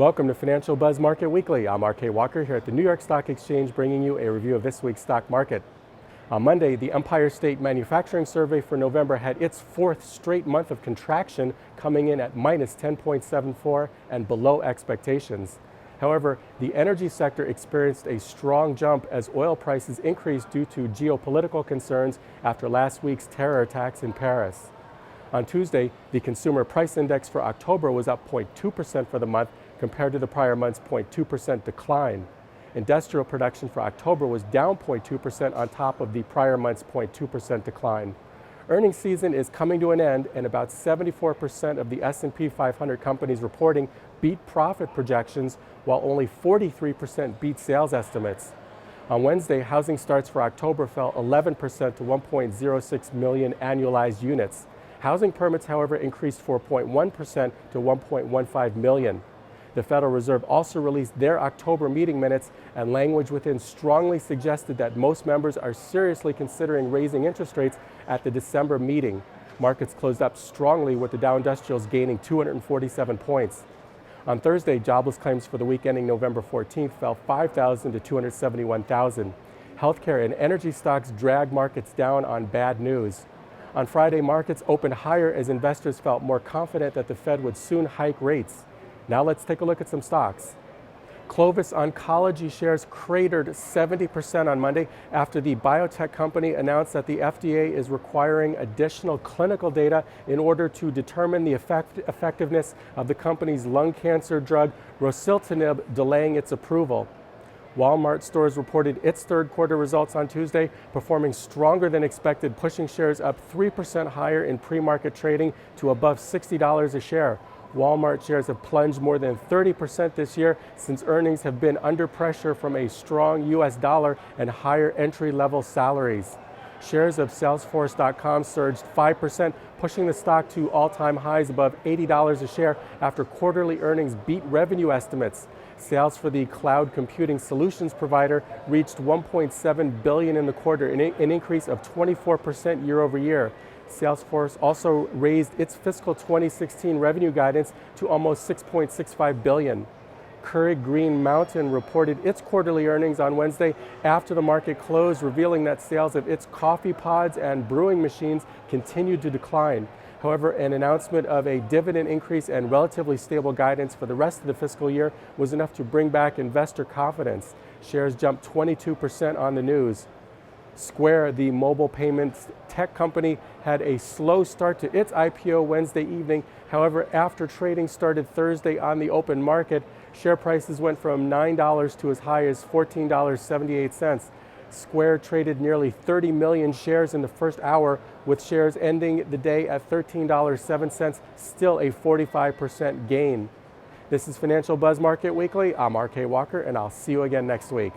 Welcome to Financial Buzz Market Weekly. I'm RK Walker here at the New York Stock Exchange, bringing you a review of this week's stock market. On Monday, the Empire State Manufacturing Survey for November had its fourth straight month of contraction, coming in at minus 10.74 and below expectations. However, the energy sector experienced a strong jump as oil prices increased due to geopolitical concerns after last week's terror attacks in Paris. On Tuesday, the Consumer Price Index for October was up 0.2% for the month compared to the prior month's 0.2% decline. Industrial production for October was down 0.2% on top of the prior month's 0.2% decline. Earnings season is coming to an end, and about 74% of the S&P 500 companies reporting beat profit projections, while only 43% beat sales estimates. On Wednesday, housing starts for October fell 11% to 1.06 million annualized units. Housing permits, however, increased 4.1% to 1.15 million. The Federal Reserve also released their October meeting minutes, and language within strongly suggested that most members are seriously considering raising interest rates at the December meeting. Markets closed up strongly, with the Dow Industrials gaining 247 points. On Thursday, jobless claims for the week ending November 14th fell 5,000 to 271,000. Healthcare and energy stocks dragged markets down on bad news. On Friday, markets opened higher as investors felt more confident that the Fed would soon hike rates. Now let's take a look at some stocks. Clovis Oncology shares cratered 70% on Monday after the biotech company announced that the FDA is requiring additional clinical data in order to determine the effectiveness of the company's lung cancer drug rosiltinib, delaying its approval. Walmart stores reported its third quarter results on Tuesday, performing stronger than expected, pushing shares up 3% higher in pre-market trading to above $60 a share. Walmart shares have plunged more than 30% this year since earnings have been under pressure from a strong U.S. dollar and higher entry-level salaries. Shares of Salesforce.com surged 5%, pushing the stock to all-time highs above $80 a share after quarterly earnings beat revenue estimates. Sales for the cloud computing solutions provider reached $1.7 billion in the quarter, an increase of 24% year over year. Salesforce also raised its fiscal 2016 revenue guidance to almost $6.65 billion. Keurig Green Mountain reported its quarterly earnings on Wednesday after the market closed, revealing that sales of its coffee pods and brewing machines continued to decline. However, an announcement of a dividend increase and relatively stable guidance for the rest of the fiscal year was enough to bring back investor confidence. Shares jumped 22% on the news. Square, the mobile payments tech company, had a slow start to its IPO Wednesday evening. However, after trading started Thursday on the open market, share prices went from $9 to as high as $14.78. Square traded nearly 30 million shares in the first hour, with shares ending the day at $13.07, still a 45% gain. This is Financial Buzz Market Weekly. I'm RK Walker, and I'll see you again next week.